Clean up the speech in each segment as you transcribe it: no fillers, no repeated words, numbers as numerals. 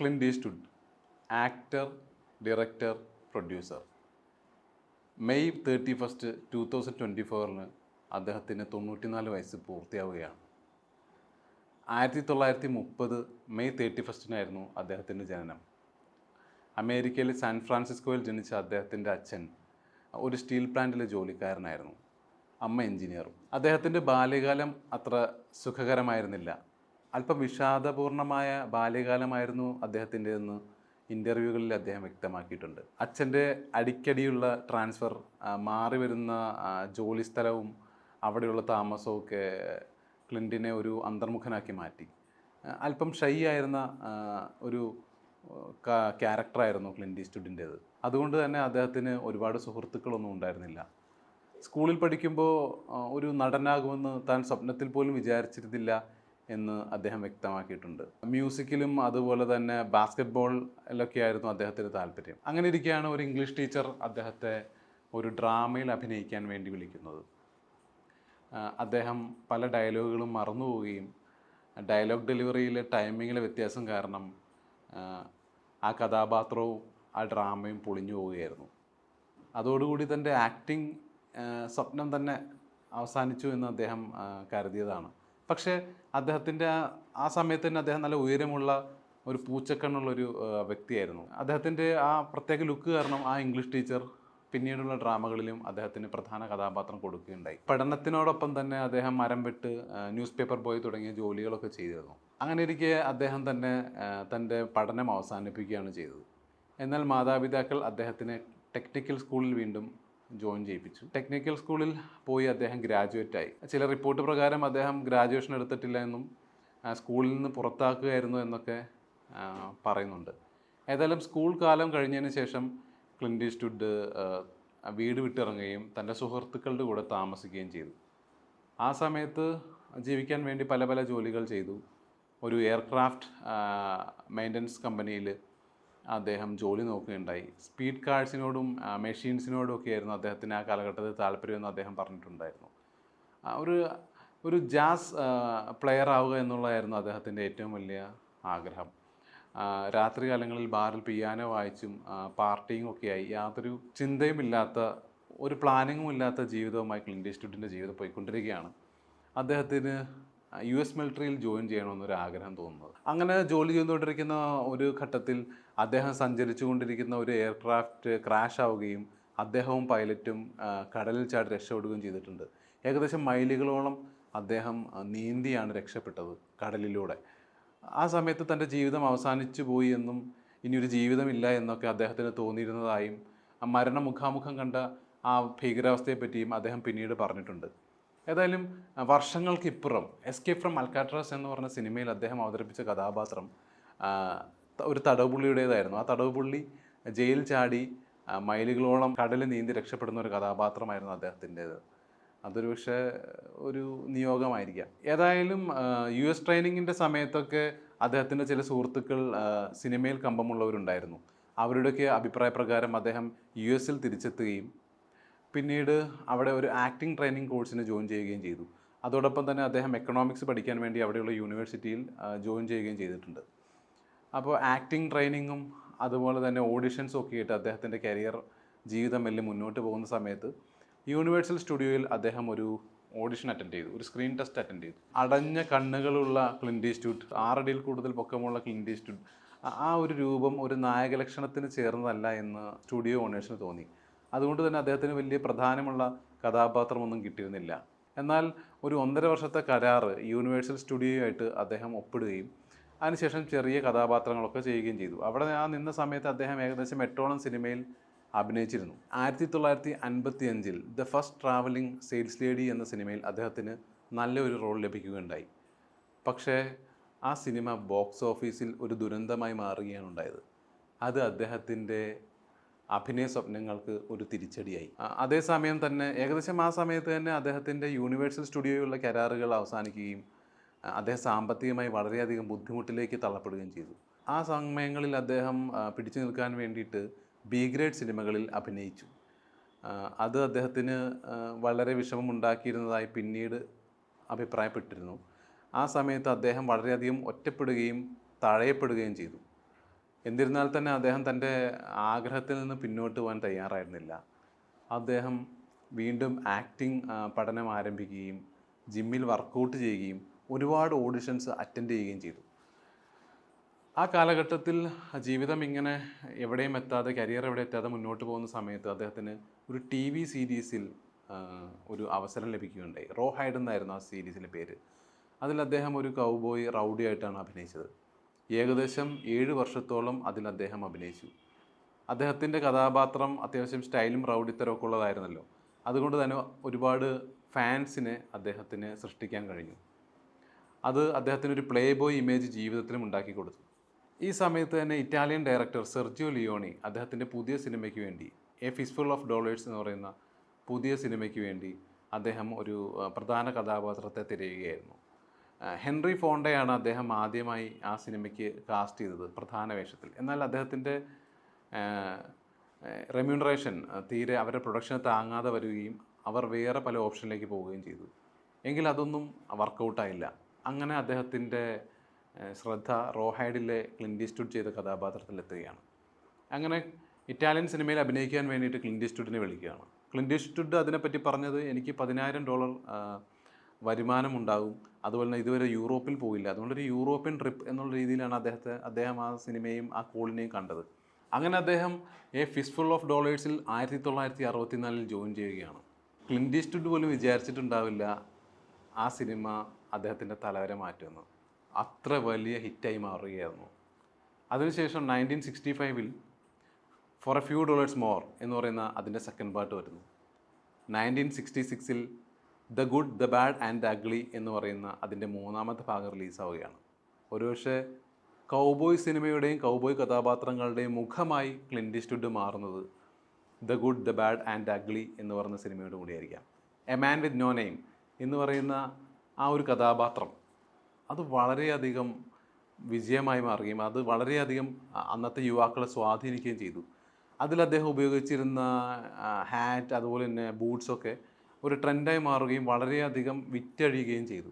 Clint Eastwood, actor, director, producer. May 31, 2024 അദ്ദേഹത്തിന് 94 വയസ്സ് പൂർത്തിയാവുകയാണ്. 1930 May 31 അദ്ദേഹത്തിൻ്റെ ജനനം. അമേരിക്കയിലെ സാൻ ഫ്രാൻസിസ്കോയിൽ ജനിച്ച അദ്ദേഹത്തിൻ്റെ അച്ഛൻ ഒരു സ്റ്റീൽ പ്ലാന്റിലെ ജോലിക്കാരനായിരുന്നു, അമ്മ എഞ്ചിനീയറും. അദ്ദേഹത്തിൻ്റെ ബാല്യകാലം അത്ര സുഖകരമായിരുന്നില്ല. അല്പം വിഷാദപൂർണമായ ബാല്യകാലമായിരുന്നു അദ്ദേഹത്തിൻ്റെതെന്ന് ഇൻ്റർവ്യൂകളിൽ അദ്ദേഹം വ്യക്തമാക്കിയിട്ടുണ്ട്. അച്ഛൻ്റെ അടിക്കടിയുള്ള ട്രാൻസ്ഫർ, മാറി വരുന്ന ജോലി സ്ഥലവും അവിടെയുള്ള താമസമൊക്കെ ക്ലിൻറ്റിനെ ഒരു അന്തർമുഖനാക്കി മാറ്റി. അല്പം ഷൈ ആയിരുന്ന ഒരു ക്യാരക്ടറായിരുന്നു ക്ലിൻറ്റ് ഈസ്റ്റ്വുഡിൻ്റേത്. അതുകൊണ്ട് തന്നെ അദ്ദേഹത്തിന് ഒരുപാട് സുഹൃത്തുക്കളൊന്നും ഉണ്ടായിരുന്നില്ല. സ്കൂളിൽ പഠിക്കുമ്പോൾ ഒരു നടനാകുമെന്ന് താൻ സ്വപ്നത്തിൽ പോലും വിചാരിച്ചിരുന്നില്ല എന്ന് അദ്ദേഹം വ്യക്തമാക്കിയിട്ടുണ്ട്. മ്യൂസിക്കിലും അതുപോലെ തന്നെ ബാസ്കറ്റ്ബോളിലൊക്കെ ആയിരുന്നു അദ്ദേഹത്തിന് താല്പര്യം. അങ്ങനെ ഇരിക്കുകയാണ് ഒരു ഇംഗ്ലീഷ് ടീച്ചർ അദ്ദേഹത്തെ ഒരു ഡ്രാമയിൽ അഭിനയിക്കാൻ വേണ്ടി വിളിക്കുന്നത്. അദ്ദേഹം പല ഡയലോഗുകളും മറന്നുപോവുകയും ഡയലോഗ് ഡെലിവറിയിലെ ടൈമിങ്ങിലെ വ്യത്യാസം കാരണം ആ കഥാപാത്രവും ആ ഡ്രാമയും പൊളിഞ്ഞു പോവുകയായിരുന്നു. അതോടുകൂടി തൻ്റെ ആക്ടിങ് സ്വപ്നം തന്നെ അവസാനിച്ചു എന്ന് അദ്ദേഹം കരുതിയതാണ്. പക്ഷേ അദ്ദേഹത്തിൻ്റെ ആ സമയത്ത് തന്നെ അദ്ദേഹം നല്ല ഉയരമുള്ള ഒരു പൂച്ചക്കണ്ണുള്ളൊരു വ്യക്തിയായിരുന്നു. അദ്ദേഹത്തിൻ്റെ ആ പ്രത്യേക ലുക്ക് കാരണം ആ ഇംഗ്ലീഷ് ടീച്ചർ പിന്നീടുള്ള ഡ്രാമകളിലും അദ്ദേഹത്തിന് പ്രധാന കഥാപാത്രം കൊടുക്കുകയുണ്ടായി. പഠനത്തിനോടൊപ്പം തന്നെ അദ്ദേഹം മരം വെട്ട്, ന്യൂസ് പേപ്പർ ബോയ് തുടങ്ങിയ ജോലികളൊക്കെ ചെയ്തിരുന്നു. അങ്ങനെ ഇരിക്കെ അദ്ദേഹം തന്നെ തൻ്റെ പഠനം അവസാനിപ്പിക്കുകയാണ് ചെയ്തത്. എന്നാൽ മാതാപിതാക്കൾ അദ്ദേഹത്തിനെ ടെക്നിക്കൽ സ്കൂളിൽ വീണ്ടും ജോയിൻ ചെയ്യിപ്പിച്ചു. ടെക്നിക്കൽ സ്കൂളിൽ പോയി അദ്ദേഹം ഗ്രാജുവേറ്റായി. ചില റിപ്പോർട്ട് പ്രകാരം അദ്ദേഹം ഗ്രാജുവേഷൻ എടുത്തിട്ടില്ല എന്നും സ്കൂളിൽ നിന്ന് പുറത്താക്കുകയായിരുന്നു എന്നൊക്കെ പറയുന്നുണ്ട്. ഏതായാലും സ്കൂൾ കാലം കഴിഞ്ഞതിന് ശേഷം ക്ലിൻറ്റ് ഈസ്റ്റ്വുഡ് വീട് വിട്ടിറങ്ങുകയും തൻ്റെ സുഹൃത്തുക്കളുടെ കൂടെ താമസിക്കുകയും ചെയ്തു. ആ സമയത്ത് ജീവിക്കാൻ വേണ്ടി പല പല ജോലികൾ ചെയ്തു. ഒരു എയർക്രാഫ്റ്റ് മെയിൻ്റനൻസ് കമ്പനിയിൽ അദ്ദേഹം ജോലി നോക്കുകയുണ്ടായി. സ്പീഡ് കാഴ്സിനോടും മെഷീൻസിനോടും ഒക്കെ ആയിരുന്നു അദ്ദേഹത്തിന് ആ കാലഘട്ടത്തിൽ താല്പര്യമെന്ന് അദ്ദേഹം പറഞ്ഞിട്ടുണ്ടായിരുന്നു. ഒരു ജാസ് പ്ലെയർ ആവുക എന്നുള്ളതായിരുന്നു അദ്ദേഹത്തിൻ്റെ ഏറ്റവും വലിയ ആഗ്രഹം. രാത്രികാലങ്ങളിൽ ബാറിൽ പിയാനോ വായിച്ചും പാർട്ടിയും ഒക്കെയായി യാതൊരു ചിന്തയുമില്ലാത്ത, ഒരു പ്ലാനിങ്ങും ഇല്ലാത്ത ജീവിതവുമായി ക്ലിൻറ്റ് ഈസ്റ്റ്വുഡിൻ്റെ ജീവിതം പോയിക്കൊണ്ടിരിക്കുകയാണ്. അദ്ദേഹത്തിന് US മിലിറ്ററിയിൽ ജോയിൻ ചെയ്യണമെന്നൊരു ആഗ്രഹം തോന്നുന്നത്. അങ്ങനെ ജോലി ചെയ്തുകൊണ്ടിരിക്കുന്ന ഒരു ഘട്ടത്തിൽ അദ്ദേഹം സഞ്ചരിച്ചു കൊണ്ടിരിക്കുന്ന ഒരു എയർക്രാഫ്റ്റ് ക്രാഷ് ആവുകയും അദ്ദേഹവും പൈലറ്റും കടലിൽ ചാടി രക്ഷപ്പെടുകയും ചെയ്തിട്ടുണ്ട്. ഏകദേശം മൈലുകളോളം അദ്ദേഹം നീന്തിയാണ് രക്ഷപ്പെട്ടത് കടലിലൂടെ. ആ സമയത്ത് തൻ്റെ ജീവിതം അവസാനിച്ചു പോയി എന്നും ഇനിയൊരു ജീവിതമില്ല എന്നൊക്കെ അദ്ദേഹത്തിന് തോന്നിയിരുന്നതായും മരണം മുഖാമുഖം കണ്ട ആ ഭീകരാവസ്ഥയെപ്പറ്റിയും അദ്ദേഹം പിന്നീട് പറഞ്ഞിട്ടുണ്ട്. ഏതായാലും വർഷങ്ങൾക്കിപ്പുറം എസ്കേപ്പ് ഫ്രം അൽക്കാട്രാസ് എന്ന് പറഞ്ഞ സിനിമയിൽ അദ്ദേഹം അവതരിപ്പിച്ച കഥാപാത്രം ഒരു തടവുപുള്ളിയുടേതായിരുന്നു. ആ തടവുപുള്ളി ജയിൽ ചാടി മൈലുകളോളം കടൽ നീന്തി രക്ഷപ്പെടുന്ന ഒരു കഥാപാത്രമായിരുന്നു അദ്ദേഹത്തിൻ്റേത്. അതൊരു പക്ഷേ ഒരു നിയോഗമായിരിക്കാം. ഏതായാലും US ട്രെയിനിങ്ങിൻ്റെ സമയത്തൊക്കെ അദ്ദേഹത്തിൻ്റെ ചില സുഹൃത്തുക്കൾ സിനിമയിൽ കമ്പമുള്ളവരുണ്ടായിരുന്നു. അവരുടെയൊക്കെ അഭിപ്രായ പ്രകാരം അദ്ദേഹം US തിരിച്ചെത്തുകയും പിന്നീട് അവിടെ ഒരു ആക്ടിംഗ് ട്രെയിനിങ് കോഴ്സിന് ജോയിൻ ചെയ്യുകയും ചെയ്തു. അതോടൊപ്പം തന്നെ അദ്ദേഹം എക്കണോമിക്സ് പഠിക്കാൻ വേണ്ടി അവിടെയുള്ള യൂണിവേഴ്സിറ്റിയിൽ ജോയിൻ ചെയ്യുകയും ചെയ്തിട്ടുണ്ട്. അപ്പോൾ ആക്ടിംഗ് ട്രെയിനിങ്ങും അതുപോലെ തന്നെ ഓഡിഷൻസും ഒക്കെ ആയിട്ട് അദ്ദേഹത്തിൻ്റെ കരിയർ ജീവിതം മെല്ലെ മുന്നോട്ട് പോകുന്ന സമയത്ത് യൂണിവേഴ്സൽ സ്റ്റുഡിയോയിൽ അദ്ദേഹം ഒരു ഓഡിഷൻ അറ്റൻഡ് ചെയ്തു, ഒരു സ്ക്രീൻ ടെസ്റ്റ് അറ്റൻഡ് ചെയ്തു. അടഞ്ഞ കണ്ണുകളുള്ള ക്ലിൻറ്റ് ഈസ്റ്റ്വുഡ്, 6 അടിയിൽ കൂടുതൽ പൊക്കമുള്ള ക്ലിൻറ്റ് ഈസ്റ്റ്വുഡ്, ആ ഒരു രൂപം ഒരു നായക ലക്ഷണത്തിന് ചേർന്നതല്ല എന്ന് സ്റ്റുഡിയോ ഓണേഴ്സിന് തോന്നി. അതുകൊണ്ട് തന്നെ അദ്ദേഹത്തിന് വലിയ പ്രധാനമുള്ള കഥാപാത്രമൊന്നും കിട്ടിയിരുന്നില്ല. എന്നാൽ ഒരു 1.5 വർഷത്തെ കരാർ യൂണിവേഴ്സൽ സ്റ്റുഡിയോയായിട്ട് അദ്ദേഹം ഒപ്പിടുകയും അതിനുശേഷം ചെറിയ കഥാപാത്രങ്ങളൊക്കെ ചെയ്യുകയും ചെയ്തു. അവിടെ ആ നിന്ന സമയത്ത് അദ്ദേഹം ഏകദേശം 8ഓളം സിനിമയിൽ അഭിനയിച്ചിരുന്നു. 1955 the first travelling sales lady എന്ന സിനിമയിൽ അദ്ദേഹത്തിന് നല്ലൊരു റോൾ ലഭിക്കുകയുണ്ടായി. പക്ഷേ ആ സിനിമ ബോക്സ് ഓഫീസിൽ ഒരു ദുരന്തമായി മാറുകയാണ് ഉണ്ടായത്. അത് അദ്ദേഹത്തിൻ്റെ അഭിനയ സ്വപ്നങ്ങൾക്ക് ഒരു തിരിച്ചടിയായി. അതേസമയം തന്നെ ഏകദേശം ആ സമയത്ത് തന്നെ അദ്ദേഹത്തിൻ്റെ യൂണിവേഴ്സൽ സ്റ്റുഡിയോയിലുള്ള കരാറുകൾ അവസാനിക്കുകയും അദ്ദേഹം സാമ്പത്തികമായി വളരെയധികം ബുദ്ധിമുട്ടിലേക്ക് തള്ളപ്പെടുകയും ചെയ്തു. ആ സമയങ്ങളിൽ അദ്ദേഹം പിടിച്ചു നിൽക്കാൻ വേണ്ടിയിട്ട് ബി ഗ്രേഡ് സിനിമകളിൽ അഭിനയിച്ചു. അത് അദ്ദേഹത്തിന് വളരെ വിഷമമുണ്ടാക്കിയിരുന്നതായി പിന്നീട് അഭിപ്രായപ്പെട്ടിരുന്നു. ആ സമയത്ത് അദ്ദേഹം വളരെയധികം ഒറ്റപ്പെടുകയും തഴയപ്പെടുകയും ചെയ്തു. എന്നിരുന്നാൽ തന്നെ അദ്ദേഹം തൻ്റെ ആഗ്രഹത്തിൽ നിന്ന് പിന്നോട്ട് പോകാൻ തയ്യാറായിരുന്നില്ല. അദ്ദേഹം വീണ്ടും ആക്ടിംഗ് പഠനം ആരംഭിക്കുകയും ജിമ്മിൽ വർക്കൗട്ട് ചെയ്യുകയും ഒരുപാട് ഓഡിഷൻസ് അറ്റൻഡ് ചെയ്യുകയും ചെയ്തു. ആ കാലഘട്ടത്തിൽ ജീവിതം ഇങ്ങനെ എവിടെയും എത്താതെ, കരിയർ എവിടെ എത്താതെ മുന്നോട്ട് പോകുന്ന സമയത്ത് അദ്ദേഹത്തിന് ഒരു ടി വി സീരീസിൽ ഒരു അവസരം ലഭിക്കുകയുണ്ടായി. റോ ഹൈഡ് എന്നായിരുന്നു ആ സീരീസിൻ്റെ പേര്. അതിൽ അദ്ദേഹം ഒരു കൗബോയ് റൗഡി ആയിട്ടാണ് അഭിനയിച്ചത്. ഏകദേശം 7 വർഷത്തോളം അതിൽ അദ്ദേഹം അഭിനയിച്ചു. അദ്ദേഹത്തിൻ്റെ കഥാപാത്രം അത്യാവശ്യം സ്റ്റൈലും റൗഡിത്തരമൊക്കെ ഉള്ളതായിരുന്നല്ലോ. അതുകൊണ്ട് തന്നെ ഒരുപാട് ഫാൻസിനെ അദ്ദേഹത്തിന് സൃഷ്ടിക്കാൻ കഴിഞ്ഞു. അത് അദ്ദേഹത്തിനൊരു പ്ലേ ബോയ് ഇമേജ് ജീവിതത്തിലും ഉണ്ടാക്കി കൊടുത്തു. ഈ സമയത്ത് തന്നെ ഇറ്റാലിയൻ ഡയറക്ടർ സെർജിയോ ലിയോണി അദ്ദേഹത്തിൻ്റെ പുതിയ സിനിമയ്ക്ക് വേണ്ടി എ ഫിസ്ഫുൾ ഓഫ് ഡോളേഴ്സ് എന്ന് പറയുന്ന പുതിയ സിനിമയ്ക്ക് വേണ്ടി അദ്ദേഹം ഒരു പ്രധാന കഥാപാത്രത്തെ തിരയുകയായിരുന്നു. ഹെൻറി ഫോണ്ടയാണ് അദ്ദേഹം ആദ്യമായി ആ സിനിമയ്ക്ക് കാസ്റ്റ് ചെയ്തത് പ്രധാന വേഷത്തിൽ. എന്നാൽ അദ്ദേഹത്തിൻ്റെ റെമ്യൂണറേഷൻ തീരെ അവരുടെ പ്രൊഡക്ഷന് താങ്ങാതെ വരികയും അവർ വേറെ പല ഓപ്ഷനിലേക്ക് പോവുകയും ചെയ്തു. എങ്കിൽ അതൊന്നും വർക്കൗട്ടായില്ല. അങ്ങനെ അദ്ദേഹത്തിൻ്റെ ശ്രദ്ധ റോഹൈഡിലെ ക്ലിൻ്റ് ഈസ്റ്റ്വുഡ് ചെയ്ത കഥാപാത്രത്തിലെത്തുകയാണ്. അങ്ങനെ ഇറ്റാലിയൻ സിനിമയിൽ അഭിനയിക്കാൻ വേണ്ടിയിട്ട് ക്ലിൻ്റ് ഈസ്റ്റ്വുഡിനെ വിളിക്കുകയാണ്. ക്ലിൻ്റ് ഈസ്റ്റ്വുഡ് അതിനെപ്പറ്റി പറഞ്ഞത്, എനിക്ക് $10,000 വരുമാനമുണ്ടാകും, അതുപോലെ തന്നെ ഇതുവരെ യൂറോപ്പിൽ പോയില്ല, അതുകൊണ്ടൊരു യൂറോപ്യൻ ട്രിപ്പ് എന്നുള്ള രീതിയിലാണ് അദ്ദേഹം ആ സിനിമയും ആ കോളിനെയും കണ്ടത്. അങ്ങനെ അദ്ദേഹം എ ഫിസ്ഫുൾ ഓഫ് ഡോളേഴ്സിൽ 1964 ജോയിൻ ചെയ്യുകയാണ്. ക്ലിൻ്റ് ഈസ്റ്റ്വുഡ് പോലും വിചാരിച്ചിട്ടുണ്ടാവില്ല ആ സിനിമ അദ്ദേഹത്തിൻ്റെ തലവരെ മാറ്റുമെന്ന്. അത്ര വലിയ ഹിറ്റായി മാറുകയായിരുന്നു. അതിനുശേഷം 1965 for a few dollars more എന്ന് പറയുന്ന അതിൻ്റെ സെക്കൻഡ് പാർട്ട് വരുന്നു. 1966 the good, the bad and the ugly എന്ന് പറയുന്ന അതിൻ്റെ മൂന്നാമത്തെ ഭാഗം റിലീസാവുകയാണ്. ഒരുപക്ഷെ കൗബോയ് സിനിമയുടെയും കൗബോയ് കഥാപാത്രങ്ങളുടെയും മുഖമായി ക്ലിൻ്റ് ഈസ്റ്റ്വുഡ് മാറുന്നത് the good, the bad and the ugly എന്ന് പറയുന്ന സിനിമയോട് കൂടിയായിരിക്കാം. A man with no name എന്ന് പറയുന്ന ആ ഒരു കഥാപാത്രം അത് വളരെയധികം വിജയമായി മാറുകയും അത് വളരെയധികം അന്നത്തെ യുവാക്കളെ സ്വാധീനിക്കുകയും ചെയ്തു. അതിൽ അദ്ദേഹം ഉപയോഗിച്ചിരുന്ന ഹാറ്റ്, അതുപോലെ തന്നെ ബൂട്ട്സൊക്കെ ഒരു ട്രെൻഡായി മാറുകയും വളരെയധികം വിറ്റഴിയുകയും ചെയ്തു.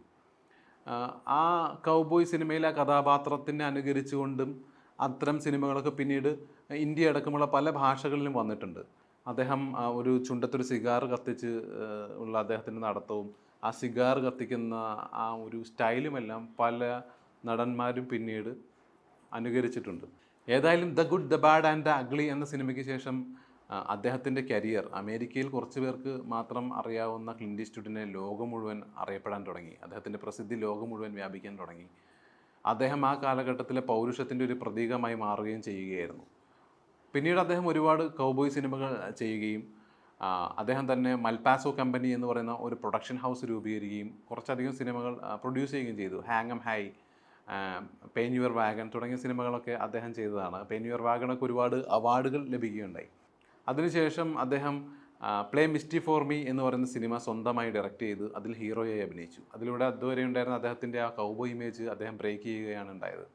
ആ കൗബോയ് സിനിമയിലെ ആ കഥാപാത്രത്തിനെ അനുകരിച്ചുകൊണ്ടും അത്തരം സിനിമകളൊക്കെ പിന്നീട് ഇന്ത്യ അടക്കമുള്ള പല ഭാഷകളിലും വന്നിട്ടുണ്ട്. അദ്ദേഹം ഒരു ചുണ്ടത്തൊരു സിഗാർ കത്തിച്ച് ഉള്ള അദ്ദേഹത്തിൻ്റെ നടത്തവും ആ സിഗാർ കത്തിക്കുന്ന ആ ഒരു സ്റ്റൈലുമെല്ലാം പല നടന്മാരും പിന്നീട് അനുകരിച്ചിട്ടുണ്ട്. ഏതായാലും the good, the bad and the ugly എന്ന സിനിമയ്ക്ക് ശേഷം അദ്ദേഹത്തിൻ്റെ കരിയർ അമേരിക്കയിൽ കുറച്ച് പേർക്ക് മാത്രം അറിയാവുന്ന ക്ലിൻ്റ് ഈസ്റ്റ്വുഡിനെ ലോകം മുഴുവൻ അറിയപ്പെടാൻ തുടങ്ങി. അദ്ദേഹത്തിൻ്റെ പ്രസിദ്ധി ലോകം മുഴുവൻ വ്യാപിക്കാൻ തുടങ്ങി. അദ്ദേഹം ആ കാലഘട്ടത്തിലെ പൗരുഷത്തിൻ്റെ ഒരു പ്രതീകമായി മാറുകയും ചെയ്യുകയായിരുന്നു. പിന്നീട് അദ്ദേഹം ഒരുപാട് കൗബോയ് സിനിമകൾ ചെയ്യുകയും അദ്ദേഹം തന്നെ മൽപാസോ കമ്പനി എന്ന് പറയുന്ന ഒരു പ്രൊഡക്ഷൻ ഹൗസ് രൂപീകരിക്കുകയും കുറച്ചധികം സിനിമകൾ പ്രൊഡ്യൂസ് ചെയ്യുകയും ചെയ്തു. Hang M high, pain your wagon തുടങ്ങിയ സിനിമകളൊക്കെ അദ്ദേഹം ചെയ്തതാണ്. പെയിൻ യുവർ വാഗണൊക്കെ ഒരുപാട് അവാർഡുകൾ ലഭിക്കുകയുണ്ടായി. അതിനുശേഷം അദ്ദേഹം പ്ലേ മിസ്റ്റി ഫോർ മീ എന്ന് പറയുന്ന സിനിമ സ്വന്തമായി ഡയറക്റ്റ് ചെയ്ത് അതിൽ ഹീറോയായി അഭിനയിച്ചു. അതിലൂടെ അതുവരെ ഉണ്ടായിരുന്ന അദ്ദേഹത്തിൻ്റെ ആ കൗബോയ് ഇമേജ് അദ്ദേഹം ബ്രേക്ക് ചെയ്യുകയാണ് ഉണ്ടായത്.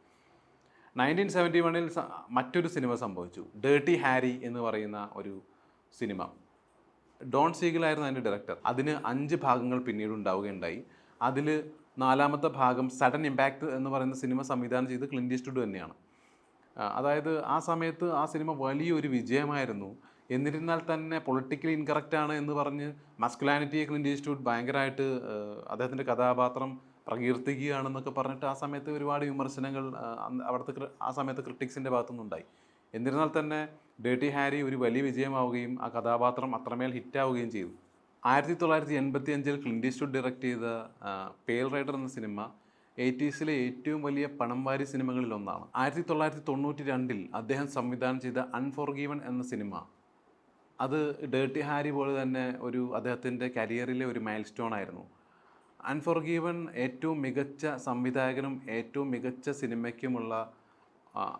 1971 മറ്റൊരു സിനിമ സംഭവിച്ചു. ഡേർട്ടി ഹാരി എന്ന് പറയുന്ന ഒരു സിനിമ. ഡോൺ സീഗലായിരുന്നു അതിൻ്റെ ഡയറക്ടർ. അതിന് 5 ഭാഗങ്ങൾ പിന്നീട് ഉണ്ടാവുകയുണ്ടായി. അതിൽ 4ാമത്തെ ഭാഗം സഡൻ ഇമ്പാക്റ്റ് എന്ന് പറയുന്ന സിനിമ സംവിധാനം ചെയ്ത് ക്ലിൻ്റ് ഈസ്റ്റ്വുഡ് തന്നെയാണ്. അതായത് ആ സമയത്ത് ആ സിനിമ വലിയൊരു വിജയമായിരുന്നു. എന്നിരുന്നാൽ തന്നെ പൊളിറ്റിക്കലി ഇൻകറക്റ്റ് ആണ് എന്ന് പറഞ്ഞ് മസ്കുലാനിറ്റിയെ ക്ലിൻ്റ് ഈസ്റ്റ്വുഡ് ഭയങ്കരമായിട്ട് അദ്ദേഹത്തിൻ്റെ കഥാപാത്രം പ്രകീർത്തിക്കുകയാണെന്നൊക്കെ പറഞ്ഞിട്ട് ആ സമയത്ത് ഒരുപാട് വിമർശനങ്ങൾ അവിടുത്തെ ആ സമയത്ത് ക്രിട്ടിക്സിൻ്റെ ഭാഗത്തുനിന്നുണ്ടായി. എന്നിരുന്നാൽ തന്നെ ഡേർട്ടി ഹാരി ഒരു വലിയ വിജയമാവുകയും ആ കഥാപാത്രം അത്രമേൽ ഹിറ്റാവുകയും ചെയ്തു. 1985 ക്ലിൻ്റ് ഈസ്റ്റ്വുഡ് ഡയറക്റ്റ് ചെയ്ത പേൾ റൈഡർ എന്ന സിനിമ 80s ഏറ്റവും വലിയ പണം വാരി സിനിമകളിൽ ഒന്നാണ്. 1992 അദ്ദേഹം സംവിധാനം ചെയ്ത അൺഫോർഗീവൺ എന്ന സിനിമ, അത് ഡേർട്ടി ഹാരി പോലെ തന്നെ അദ്ദേഹത്തിൻ്റെ കരിയറിലെ ഒരു മൈൽ സ്റ്റോൺ ആയിരുന്നു. അൺഫോർഗീവൺ ഏറ്റവും മികച്ച സംവിധായകനും ഏറ്റവും മികച്ച സിനിമയ്ക്കുമുള്ള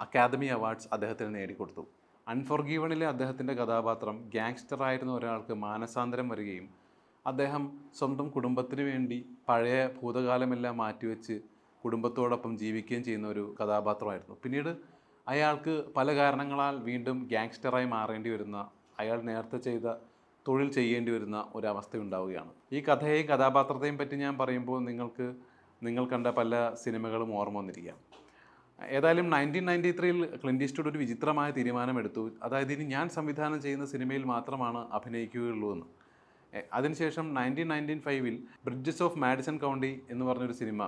അക്കാദമി അവാർഡ്സ് അദ്ദേഹത്തിന് നേടിക്കൊടുത്തു. അൺഫോർഗീവണിലെ അദ്ദേഹത്തിൻ്റെ കഥാപാത്രം ഗ്യാങ്സ്റ്ററായിരുന്ന ഒരാൾക്ക് മാനസാന്തരം വരികയും അദ്ദേഹം സ്വന്തം കുടുംബത്തിന് വേണ്ടി പഴയ ഭൂതകാലമെല്ലാം മാറ്റിവെച്ച് കുടുംബത്തോടൊപ്പം ജീവിക്കുകയും ചെയ്യുന്ന ഒരു കഥാപാത്രമായിരുന്നു. പിന്നീട് അയാൾക്ക് പല കാരണങ്ങളാൽ വീണ്ടും ഗ്യാങ്സ്റ്ററായി മാറേണ്ടി വരുന്ന, അയാൾ നേരത്തെ ചെയ്ത തൊഴിൽ ചെയ്യേണ്ടി വരുന്ന ഒരവസ്ഥ ഉണ്ടാവുകയാണ്. ഈ കഥയെയും കഥാപാത്രത്തെയും പറ്റി ഞാൻ പറയുമ്പോൾ നിങ്ങൾ കണ്ട പല സിനിമകളും ഓർമ്മ വന്നിരിക്കാം. ഏതായാലും 1993-ൽ ക്ലിൻ്റ് ഈസ്റ്റ്വുഡ് ഒരു വിചിത്രമായ തീരുമാനമെടുത്തു. അതായത് ഇനി ഞാൻ സംവിധാനം ചെയ്യുന്ന സിനിമയിൽ മാത്രമാണ് അഭിനയിക്കുകയുള്ളൂ എന്ന്. അതിനുശേഷം 1995-ൽ ബ്രിഡ്ജസ് ഓഫ് മാഡിസൺ കൗണ്ടി എന്ന് പറഞ്ഞൊരു സിനിമ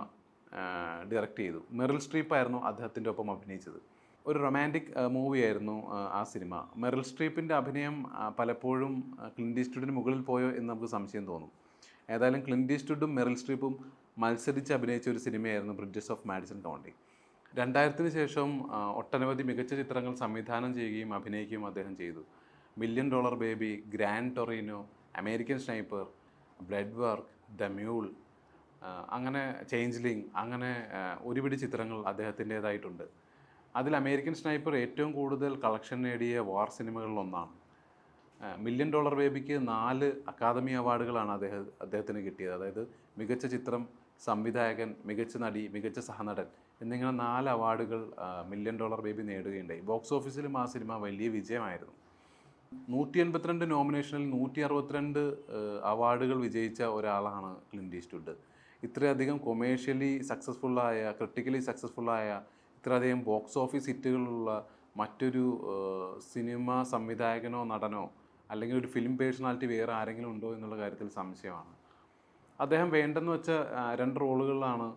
ഡയറക്റ്റ് ചെയ്തു. മെറിൽ സ്ട്രീപ്പായിരുന്നു അദ്ദേഹത്തിൻ്റെ ഒപ്പം അഭിനയിച്ചത്. ഒരു റൊമാൻറ്റിക് മൂവിയായിരുന്നു ആ സിനിമ. മെറിൽ സ്ട്രീപ്പിൻ്റെ അഭിനയം പലപ്പോഴും ക്ലിൻ്റ് ഈസ്റ്റ്വുഡിന് മുകളിൽ പോയോ എന്ന് നമുക്ക് സംശയം തോന്നും. ഏതായാലും ക്ലിൻ്റ് ഈസ്റ്റ്വുഡും മെറിൽ സ്ട്രീപ്പും മത്സരിച്ച് അഭിനയിച്ച ഒരു സിനിമയായിരുന്നു ബ്രിഡ്ജസ് ഓഫ് മാഡിസൺ കൗണ്ടി. 2000-ന് ശേഷം ഒട്ടനവധി മികച്ച ചിത്രങ്ങൾ സംവിധാനം ചെയ്യുകയും അഭിനയിക്കുകയും അദ്ദേഹം ചെയ്തു. $1 million baby, grand Torino, American sniper, blood work, the mule, അങ്ങനെ ചേഞ്ച്ലിംഗ്, അങ്ങനെ ഒരുപിടി ചിത്രങ്ങൾ അദ്ദേഹത്തിൻ്റേതായിട്ടുണ്ട്. അതിൽ അമേരിക്കൻ സ്നൈപ്പർ ഏറ്റവും കൂടുതൽ കളക്ഷൻ നേടിയ വാർ സിനിമകളിലൊന്നാണ്. $1 മില്യൺ ബേബിക്ക് 4 അക്കാദമി അവാർഡുകളാണ് അദ്ദേഹത്തിന് കിട്ടിയത്. അതായത് മികച്ച ചിത്രം, സംവിധായകൻ, മികച്ച നടി, മികച്ച സഹനടൻ എന്നിങ്ങനെ 4 അവാർഡുകൾ $1 മില്യൺ ബേബി നേടുകയുണ്ടായി. ബോക്സ് ഓഫീസിലും ആ സിനിമ വലിയ വിജയമായിരുന്നു. 182 നോമിനേഷനിൽ 162 അവാർഡുകൾ വിജയിച്ച ഒരാളാണ് ക്ലിൻ്റ് ഈസ്റ്റ്വുഡ്. ഇത്രയധികം കൊമേഴ്ഷ്യലി സക്സസ്ഫുള്ളായ, ക്രിട്ടിക്കലി സക്സസ്ഫുള്ളായ, ഇത്രയധികം ബോക്സ് ഓഫീസ് ഹിറ്റുകളുള്ള മറ്റൊരു സിനിമ സംവിധായകനോ നടനോ അല്ലെങ്കിൽ ഒരു ഫിലിം പേഴ്സണാലിറ്റി വേറെ ആരെങ്കിലും ഉണ്ടോ എന്നുള്ള കാര്യത്തിൽ സംശയമാണ്. അദ്ദേഹം വേണ്ടെന്ന് വെച്ച 2 റോളുകളിലാണ്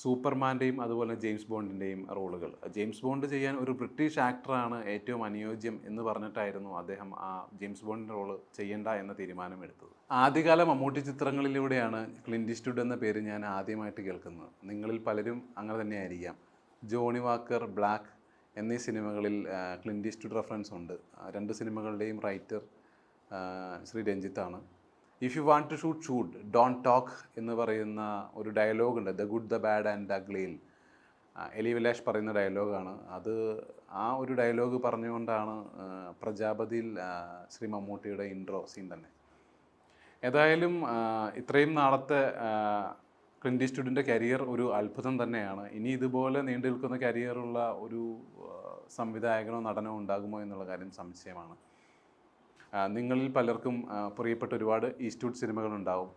സൂപ്പർമാൻ്റെയും അതുപോലെ ജെയിംസ് ബോണ്ടിൻ്റെയും റോളുകൾ. ജെയിംസ് ബോണ്ട് ചെയ്യാൻ ഒരു ബ്രിട്ടീഷ് ആക്ടറാണ് ഏറ്റവും അനുയോജ്യം എന്ന് പറഞ്ഞിട്ടായിരുന്നു അദ്ദേഹം ആ ജെയിംസ് ബോണ്ടിൻ്റെ റോള് ചെയ്യേണ്ട എന്ന തീരുമാനമെടുത്തത്. ആദ്യകാല മമ്മൂട്ടി ചിത്രങ്ങളിലൂടെയാണ് ക്ലിൻ്റ് ഈസ്റ്റ്വുഡ് എന്ന പേര് ഞാൻ ആദ്യമായിട്ട് കേൾക്കുന്നത്. നിങ്ങളിൽ പലരും അങ്ങനെ തന്നെയായിരിക്കാം. ജോണി വാക്കർ, ബ്ലാക്ക് എന്നീ സിനിമകളിൽ ക്ലിൻ്റ് ഈസ്റ്റ്വുഡ് റെഫറൻസ് ഉണ്ട്. 2 സിനിമകളുടെയും റൈറ്റർ ശ്രീ രഞ്ജിത്താണ്. If you want to shoot don't talk എന്ന് പറയുന്ന ഒരു ഡയലോഗുണ്ട് the good, the bad and the അഗ്ലിയിൽ. എലി വിലാഷ് പറയുന്ന ഡയലോഗാണ് അത്. ആ ഒരു ഡയലോഗ് പറഞ്ഞുകൊണ്ടാണ് പ്രജാപതിയിൽ ശ്രീ മമ്മൂട്ടിയുടെ ഇൻട്രോ സീൻ തന്നെ. ഏതായാലും ഇത്രയും നാളത്തെ ക്ലിൻ്റ് ഈസ്റ്റ്വുഡിൻ്റെ കരിയർ ഒരു അത്ഭുതം തന്നെയാണ്. ഇനി ഇതുപോലെ നീണ്ടു നിൽക്കുന്ന കരിയറുള്ള ഒരു സംവിധായകനോ നടനോ ഉണ്ടാകുമോ എന്നുള്ള കാര്യം സംശയമാണ്. നിങ്ങളിൽ പലർക്കും പ്രിയപ്പെട്ട ഒരുപാട് ഈസ്റ്റ്വുഡ് സിനിമകളുണ്ടാവും.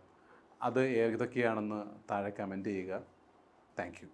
അത് ഏതൊക്കെയാണെന്ന് താഴെ കമൻറ്റ് ചെയ്യുക. Thank you.